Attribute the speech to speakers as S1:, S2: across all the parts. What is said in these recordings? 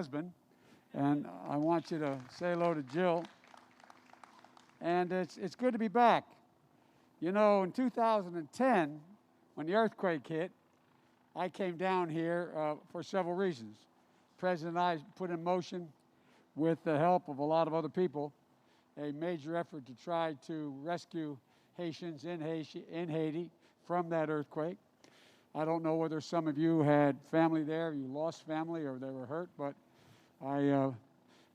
S1: husband, and I want you to say hello to Jill. And it's good to be back. You know, in 2010, when the earthquake hit, I came down here for several reasons. The President and I put in motion, with the help of a lot of other people, a major effort to try to rescue Haitians in Haiti from that earthquake. I don't know whether some of you had family there, you lost family, or they were hurt, but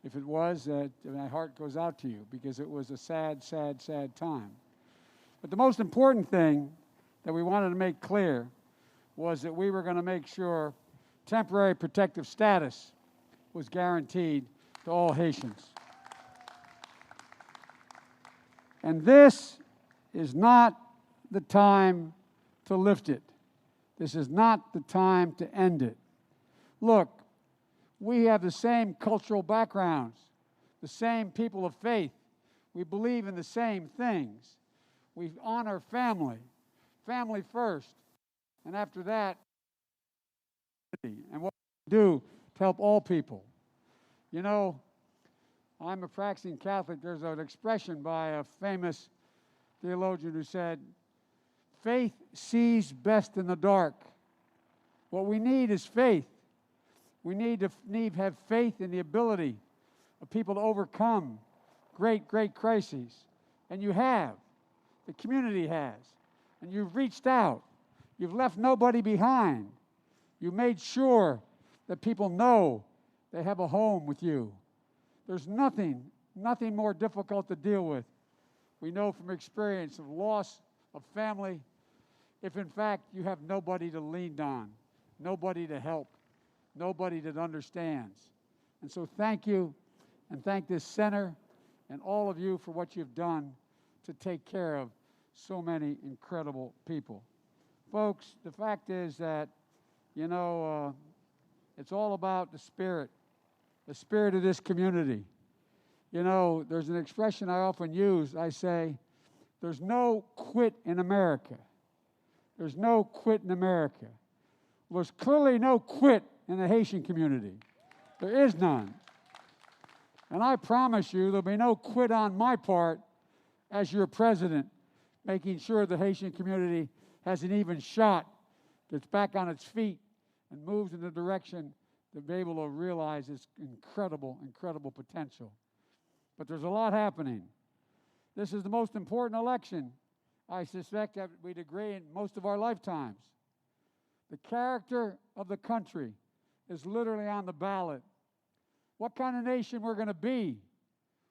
S1: if it was, my heart goes out to you because it was a sad, sad, sad time. But the most important thing that we wanted to make clear was that we were going to make sure temporary protective status was guaranteed to all Haitians. And this is not the time to lift it. This is not the time to end it. Look, we have the same cultural backgrounds, the same people of faith. We believe in the same things. We honor family, family first, and after that, and what we do to help all people. You know, I'm a practicing Catholic. There's an expression by a famous theologian who said, faith sees best in the dark. What we need is faith. We need to have faith in the ability of people to overcome great, great crises. And you have. The community has. And you've reached out. You've left nobody behind. You made sure that people know they have a home with you. There's nothing more difficult to deal with. We know from experience of loss of family, if in fact you have nobody to lean on, nobody to help, nobody that understands. And so thank you, and thank this center and all of you for what you've done to take care of so many incredible people. Folks, the fact is that, you know, it's all about the spirit of this community. You know, there's an expression I often use. I say, there's no quit in America. There's no quit in America. Well, there's clearly no quit in the Haitian community. There is none. And I promise you there'll be no quit on my part as your president, making sure the Haitian community has an even shot, gets back on its feet, and moves in the direction to be able to realize its incredible, incredible potential. But there's a lot happening. This is the most important election, I suspect, that we'd agree, in most of our lifetimes. The character of the country is literally on the ballot. What kind of nation we're going to be,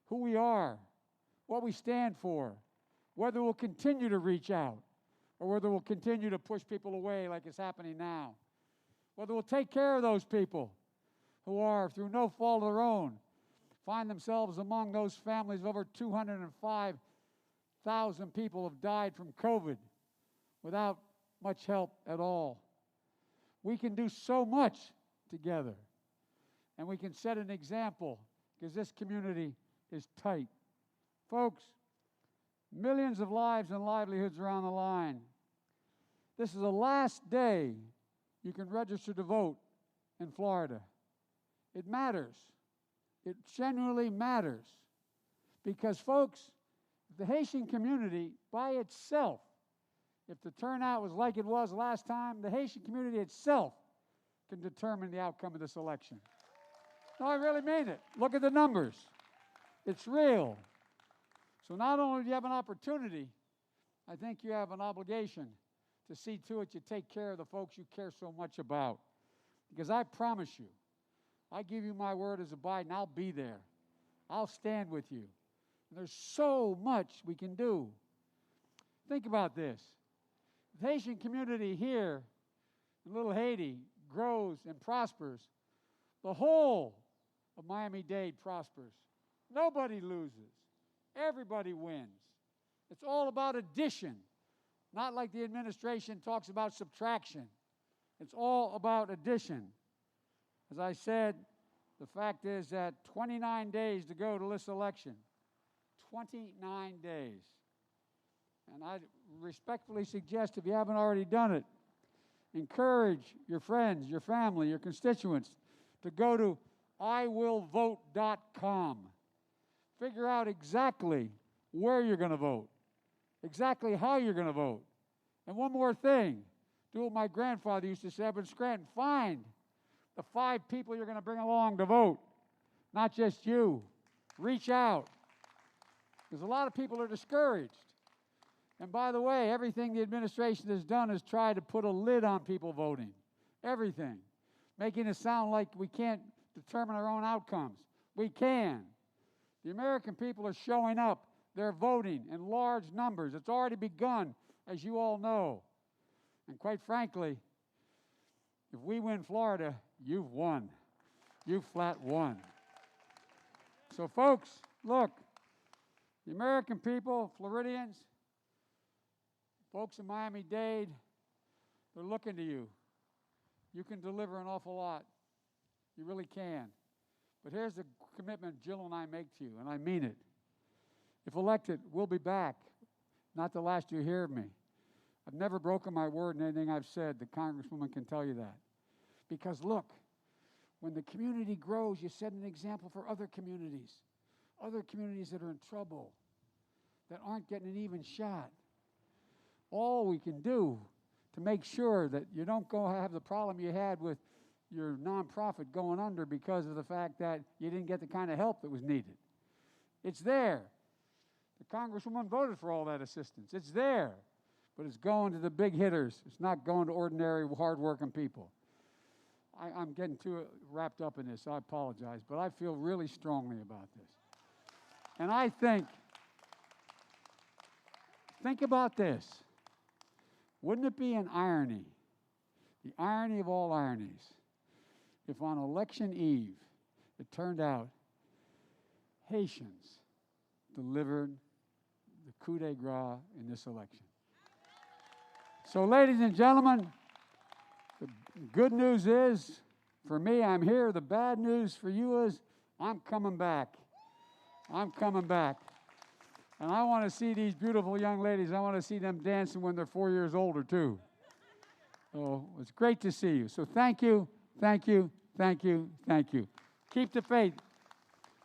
S1: who we are, what we stand for, whether we'll continue to reach out, or whether we'll continue to push people away like it's happening now, whether we'll take care of those people who are, through no fault of their own, find themselves among those families. Over 205,000 people have died from COVID without much help at all. We can do so much together, and we can set an example because this community is tight. Folks, millions of lives and livelihoods are on the line. This is the last day you can register to vote in Florida. It matters. It genuinely matters. Because, folks, the Haitian community by itself, if the turnout was like it was last time, the Haitian community itself can determine the outcome of this election. No, I really mean it. Look at the numbers. It's real. So not only do you have an opportunity, I think you have an obligation to see to it you take care of the folks you care so much about. Because I promise you, I give you my word as a Biden, I'll be there. I'll stand with you. And there's so much we can do. Think about this. The Haitian community here in Little Haiti grows and prospers. The whole of Miami-Dade prospers. Nobody loses. Everybody wins. It's all about addition, not like the administration talks about subtraction. It's all about addition. As I said, the fact is that 29 days to go to this election. 29 days. And I respectfully suggest, if you haven't already done it, encourage your friends, your family, your constituents to go to iwillvote.com. Figure out exactly where you're going to vote, exactly how you're going to vote. And one more thing, do what my grandfather used to say up in Scranton, find the 5 people you're going to bring along to vote, not just you. Reach out, because a lot of people are discouraged. And by the way, everything the administration has done is try to put a lid on people voting. Everything. Making it sound like we can't determine our own outcomes. We can. The American people are showing up. They're voting in large numbers. It's already begun, as you all know. And quite frankly, if we win Florida, you've won. You flat won. So folks, look, the American people, Floridians, folks in Miami-Dade, they're looking to you. You can deliver an awful lot. You really can. But here's the commitment Jill and I make to you, and I mean it. If elected, we'll be back. Not the last you hear of me. I've never broken my word in anything I've said. The Congresswoman can tell you that. Because look, when the community grows, you set an example for other communities that are in trouble, that aren't getting an even shot. All we can do to make sure that you don't go have the problem you had with your nonprofit going under because of the fact that you didn't get the kind of help that was needed. It's there. The Congresswoman voted for all that assistance. It's there. But it's going to the big hitters. It's not going to ordinary, hard-working people. I'm getting too wrapped up in this, so I apologize, but I feel really strongly about this. And I think about this. Wouldn't it be an irony, the irony of all ironies, if on election eve it turned out Haitians delivered the coup de grace in this election? So, ladies and gentlemen, the good news is, for me, I'm here. The bad news for you is, I'm coming back. I'm coming back. And I want to see these beautiful young ladies. I want to see them dancing when they're 4 years older, too. So it's great to see you. So thank you, thank you, thank you, thank you. Keep the faith.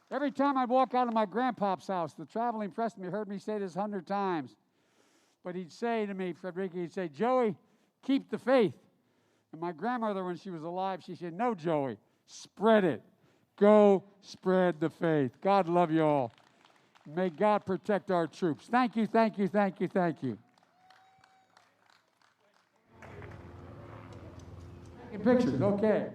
S1: Every time I'd walk out of my grandpa's house, the traveling pressman heard me say this 100 times. But he'd say to me, Frederica, he'd say, Joey, keep the faith. And my grandmother, when she was alive, she said, no, Joey, spread it. Go spread the faith. God love you all. May God protect our troops. Thank you, thank you, thank you, thank you. Taking pictures, okay.